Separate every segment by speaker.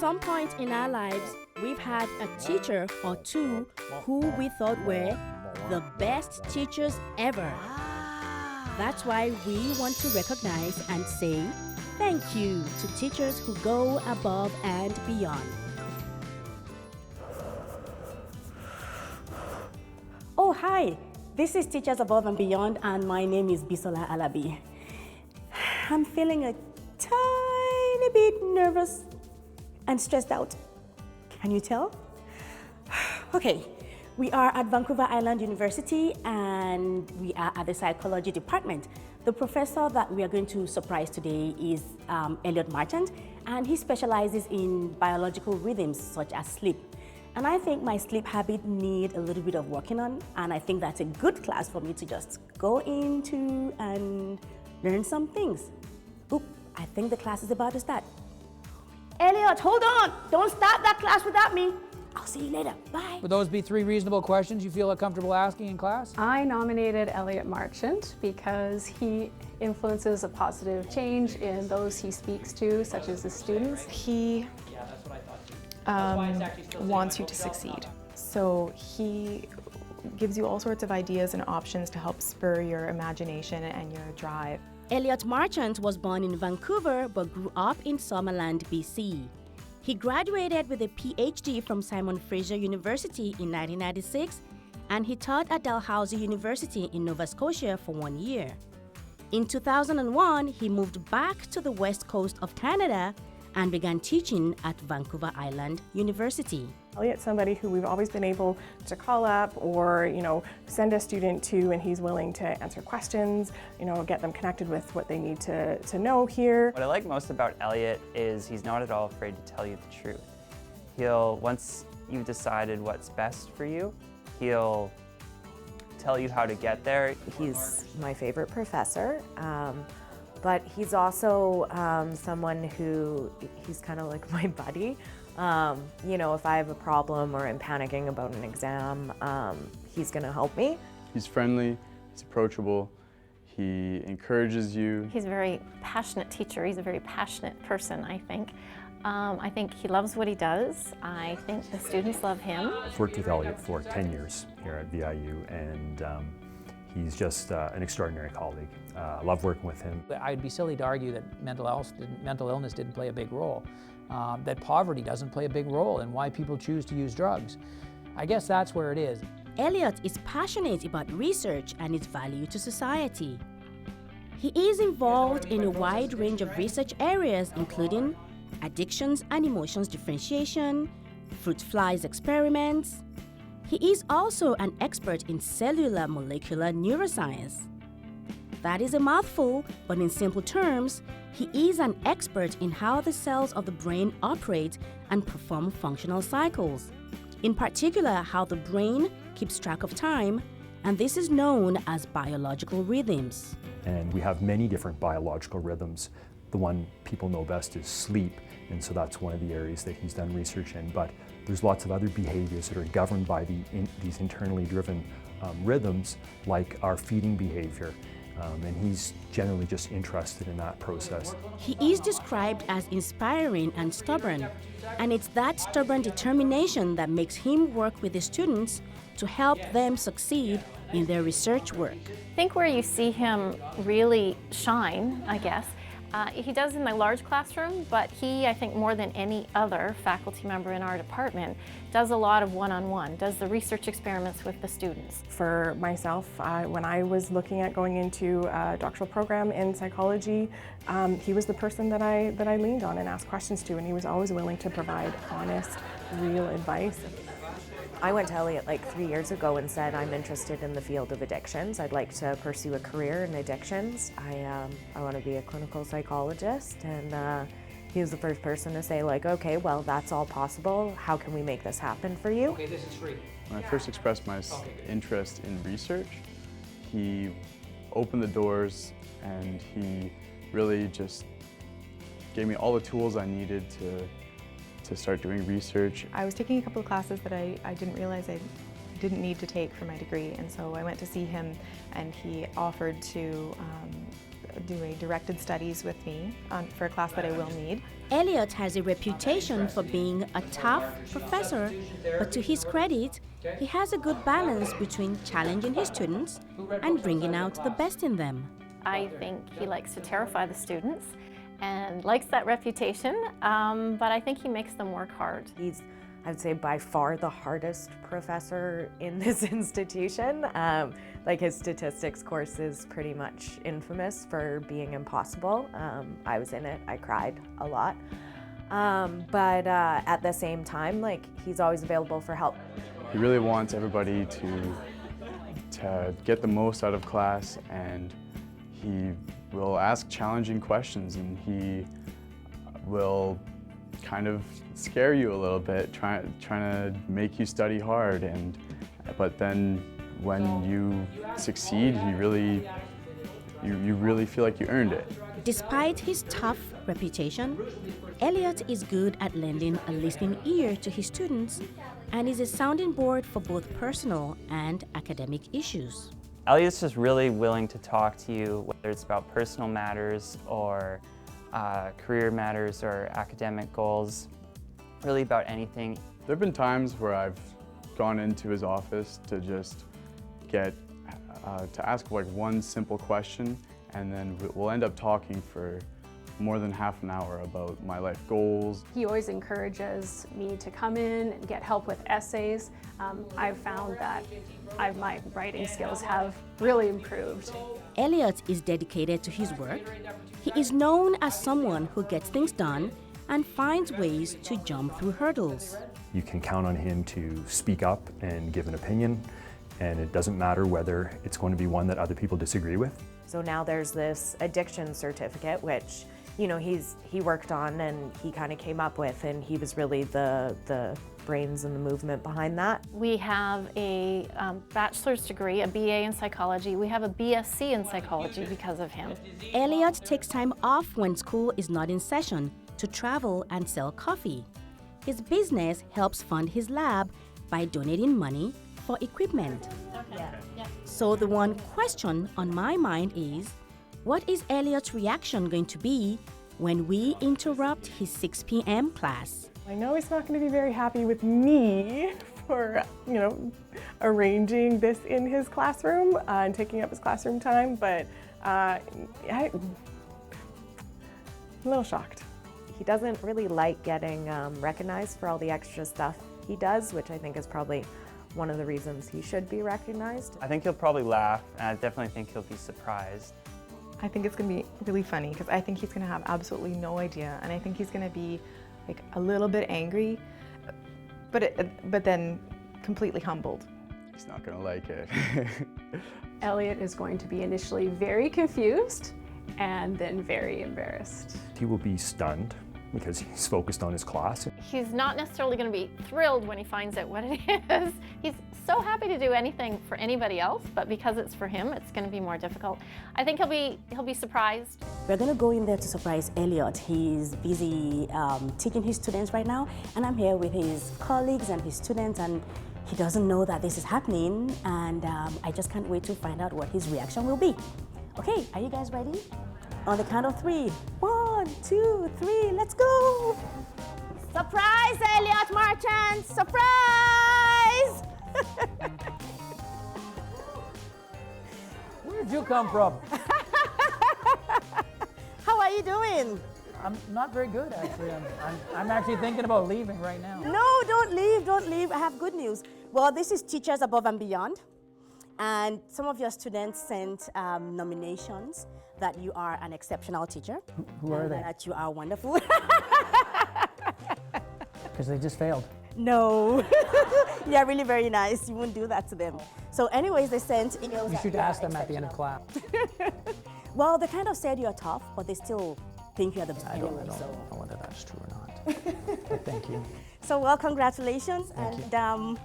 Speaker 1: some point in our lives, we've had a teacher or two who we thought were the best teachers ever. That's why we want to recognize and say thank you to teachers who go above and beyond. Oh, hi. This is Teachers Above and Beyond, and my name is Bisola Alabi. I'm feeling a tiny bit nervous and stressed out. Can you tell? Okay, we are at Vancouver Island University and we are at the psychology department. The professor that we are going to surprise today is Elliot Marchant, and he specializes in biological rhythms such as sleep. And I think my sleep habit need a little bit of working on, and I think that's a good class for me to just go into and learn some things. Oop, I think the class is about to start. Elliot, hold on! Don't start that class without me. I'll see you later. Bye.
Speaker 2: Would those be 3 reasonable questions you feel comfortable asking in class?
Speaker 3: I nominated Elliot Marchant because he influences a positive change in those he speaks to, such as the students.
Speaker 4: He wants you to succeed. So he gives you all sorts of ideas and options to help spur your imagination and your drive.
Speaker 1: Elliot Marchant was born in Vancouver but grew up in Summerland, BC. He graduated with a PhD from Simon Fraser University in 1996, and he taught at Dalhousie University in Nova Scotia for 1 year. In 2001, he moved back to the west coast of Canada and began teaching at Vancouver Island University.
Speaker 5: Elliot's somebody who we've always been able to call up or, send a student to, and he's willing to answer questions, get them connected with what they need to know here.
Speaker 6: What I like most about Elliot is he's not at all afraid to tell you the truth. Once you've decided what's best for you, he'll tell you how to get there.
Speaker 7: He's my favorite professor. But he's also someone who, he's kind of like my buddy. If I have a problem or I'm panicking about an exam, he's gonna help me.
Speaker 8: He's friendly, he's approachable, he encourages you.
Speaker 9: He's a very passionate teacher. He's a very passionate person, I think. I think he loves what he does. I think the students love him.
Speaker 10: I've worked with Elliot for 10 years here at VIU, and he's just an extraordinary colleague. I love working with him.
Speaker 2: I'd be silly to argue that mental illness didn't play a big role, that poverty doesn't play a big role in why people choose to use drugs. I guess that's where it is.
Speaker 1: Elliot is passionate about research and its value to society. He is involved in a wide range of research areas, including addictions and emotions differentiation, fruit flies experiments. He is also an expert in cellular molecular neuroscience. That is a mouthful, but in simple terms, he is an expert in how the cells of the brain operate and perform functional cycles. In particular, how the brain keeps track of time, and this is known as biological rhythms.
Speaker 10: And we have many different biological rhythms. The one people know best is sleep, and so that's one of the areas that he's done research in. But there's lots of other behaviors that are governed by these internally driven rhythms, like our feeding behavior. And he's generally just interested in that process.
Speaker 1: He is described as inspiring and stubborn, and it's that stubborn determination that makes him work with the students to help them succeed in their research work.
Speaker 9: I think where you see him really shine, I guess, he does in the large classroom, but he, I think more than any other faculty member in our department, does a lot of one-on-one, does the research experiments with the students.
Speaker 5: For myself, when I was looking at going into a doctoral program in psychology, he was the person that I leaned on and asked questions to, and he was always willing to provide honest, real advice.
Speaker 7: I went to Elliot like 3 years ago and said, I'm interested in the field of addictions. I'd like to pursue a career in addictions. I want to be a clinical psychologist, and he was the first person to say like, okay, well, that's all possible. How can we make this happen for you?
Speaker 2: Okay, this is free.
Speaker 8: When I first expressed my interest in research, he opened the doors and he really just gave me all the tools I needed to start doing research.
Speaker 4: I was taking a couple of classes that I didn't realize I didn't need to take for my degree, and so I went to see him and he offered to do a directed studies with me for a class that I will need.
Speaker 1: Elliot has a reputation for being a tough professor, but to his credit, he has a good balance between challenging his students and bringing out the best in them.
Speaker 9: I think he likes to terrify the students and likes that reputation, but I think he makes them work hard.
Speaker 7: He's, I would say, by far the hardest professor in this institution. Like his statistics course is pretty much infamous for being impossible. I was in it, I cried a lot. But at the same time, like, he's always available for help.
Speaker 8: He really wants everybody to get the most out of class, and he will ask challenging questions, and he will kind of scare you a little bit, trying to make you study hard, but then when you succeed, you really feel like you earned it.
Speaker 1: Despite his tough reputation, Elliot is good at lending a listening ear to his students and is a sounding board for both personal and academic issues.
Speaker 6: Elliot's just really willing to talk to you, whether it's about personal matters or career matters or academic goals, really about anything.
Speaker 8: There have been times where I've gone into his office to just to ask like one simple question, and then we'll end up talking for more than half an hour about my life goals.
Speaker 3: He always encourages me to come in and get help with essays. I've found that my writing skills have really improved.
Speaker 1: Elliot is dedicated to his work. He is known as someone who gets things done and finds ways to jump through hurdles.
Speaker 10: You can count on him to speak up and give an opinion, and it doesn't matter whether it's going to be one that other people disagree with.
Speaker 7: So now there's this addiction certificate, which, you know, he worked on and he kind of came up with, and he was really the brains and the movement behind that.
Speaker 9: We have a bachelor's degree, a BA in psychology. We have a BSc in psychology because of him.
Speaker 1: Elliot takes time off when school is not in session to travel and sell coffee. His business helps fund his lab by donating money for equipment. So the one question on my mind is, what is Elliot's reaction going to be when we interrupt his 6 p.m. class?
Speaker 5: I know he's not going to be very happy with me for, arranging this in his classroom and taking up his classroom time, but I'm a little shocked.
Speaker 7: He doesn't really like getting recognized for all the extra stuff he does, which I think is probably one of the reasons he should be recognized.
Speaker 6: I think he'll probably laugh, and I definitely think he'll be surprised.
Speaker 4: I think it's going to be really funny because I think he's going to have absolutely no idea, and I think he's going to be like a little bit angry, but then completely humbled.
Speaker 8: He's not going to like it.
Speaker 3: Elliot is going to be initially very confused and then very embarrassed.
Speaker 10: He will be stunned because he's focused on his class.
Speaker 9: He's not necessarily going to be thrilled when he finds out what it is. He's so happy to do anything for anybody else, but because it's for him, it's going to be more difficult. I think he'll be surprised.
Speaker 1: We're going to go in there to surprise Elliot. He's busy teaching his students right now, and I'm here with his colleagues and his students, and he doesn't know that this is happening, and I just can't wait to find out what his reaction will be. Okay, are you guys ready? On the count of 3. 1, 2, 3, let's go! Surprise, Elliot Marchant! Surprise!
Speaker 2: Where did you come from?
Speaker 1: How are you doing?
Speaker 2: I'm not very good, actually. I'm actually thinking about leaving right now.
Speaker 1: No, don't leave, don't leave. I have good news. Well, this is Teachers Above and Beyond. And some of your students sent nominations that you are an exceptional teacher.
Speaker 2: Who are they?
Speaker 1: That you are wonderful.
Speaker 2: Because they just failed.
Speaker 1: No. You're really very nice. You wouldn't do that to them. So anyways, they sent emails.
Speaker 2: You should ask them at the end of class.
Speaker 1: Well, they kind of said you're tough, but they still think you're the best.
Speaker 2: I don't know whether that's true or not. But thank you.
Speaker 1: So, well, congratulations.
Speaker 2: Thank
Speaker 1: and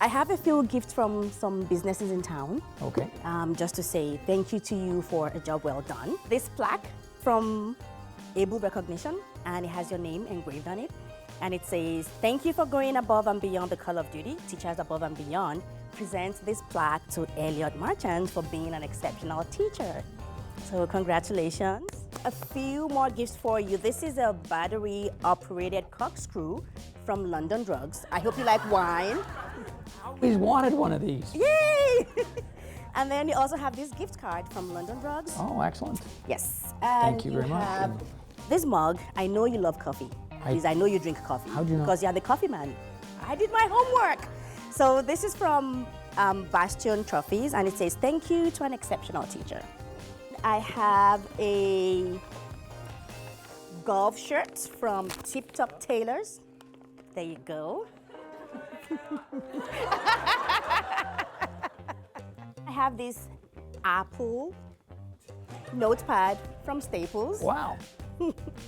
Speaker 1: I have a few gifts from some businesses in town.
Speaker 2: Okay.
Speaker 1: Just to say thank you to you for a job well done. This plaque from Able Recognition, and it has your name engraved on it. And it says, thank you for going above and beyond the call of duty. Teachers Above and Beyond presents this plaque to Elliot Marchant for being an exceptional teacher. So congratulations. A few more gifts for you. This is a battery-operated corkscrew from London Drugs. I hope you like wine.
Speaker 2: I always wanted one of these.
Speaker 1: Yay! And then you also have this gift card from London Drugs.
Speaker 2: Oh, excellent.
Speaker 1: Yes.
Speaker 2: Thank you very much.
Speaker 1: Have this mug. I know you love coffee. Because I know you drink coffee.
Speaker 2: How do you know?
Speaker 1: Because you're the coffee man. I did my homework. So this is from Bastion Trophies, and it says, "Thank you to an exceptional teacher." I have a golf shirt from Tip Top Tailors. There you go. I have this Apple notepad from Staples.
Speaker 2: Wow.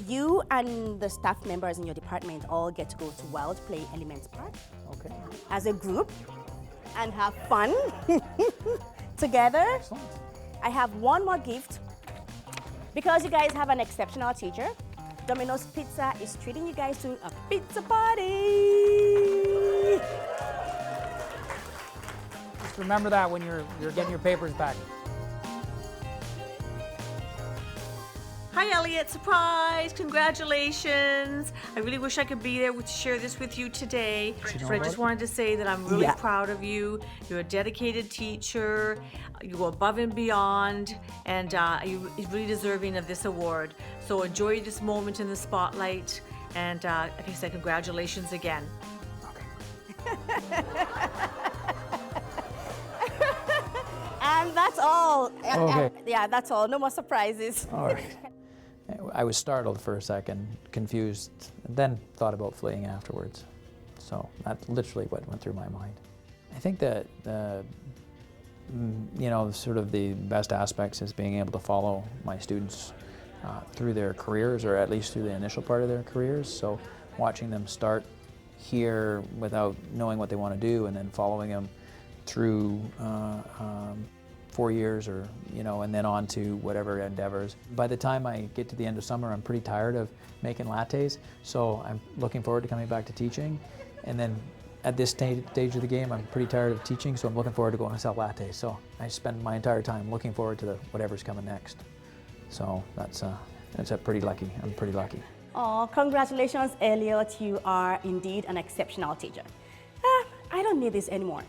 Speaker 1: You and the staff members in your department all get to go to Wild Play Elements Park
Speaker 2: Okay.
Speaker 1: as a group and have fun together.
Speaker 2: Excellent.
Speaker 1: I have one more gift. Because you guys have an exceptional teacher, Domino's Pizza is treating you guys to a pizza party.
Speaker 2: Just remember that when you're getting your papers back.
Speaker 11: Hi Elliot, surprise, congratulations. I really wish I could be there to share this with you today, but I just wanted to say that I'm really proud of you. You're a dedicated teacher, you go above and beyond, and you're really deserving of this award. So enjoy this moment in the spotlight, and like I said, congratulations again.
Speaker 1: And that's all.
Speaker 2: Okay.
Speaker 1: Yeah, that's all. No more surprises.
Speaker 2: All right. I was startled for a second, confused, and then thought about fleeing afterwards. So that's literally what went through my mind. I think that, sort of the best aspects is being able to follow my students through their careers, or at least through the initial part of their careers. So watching them start here without knowing what they want to do, and then following them through 4 years, or and then on to whatever endeavors. By the time I get to the end of summer, I'm pretty tired of making lattes, so I'm looking forward to coming back to teaching. And then at this stage of the game, I'm pretty tired of teaching, so I'm looking forward to going to sell lattes. So I spend my entire time looking forward to whatever's coming next. So that's pretty lucky. I'm pretty lucky.
Speaker 1: Oh, congratulations, Elliot. You are indeed an exceptional teacher. I don't need this anymore.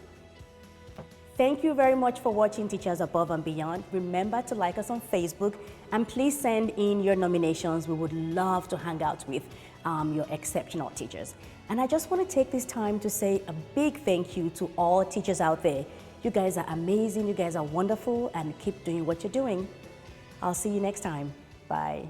Speaker 1: Thank you very much for watching Teachers Above and Beyond. Remember to like us on Facebook, and please send in your nominations. We would love to hang out with your exceptional teachers. And I just want to take this time to say a big thank you to all teachers out there. You guys are amazing, you guys are wonderful, and keep doing what you're doing. I'll see you next time. Bye.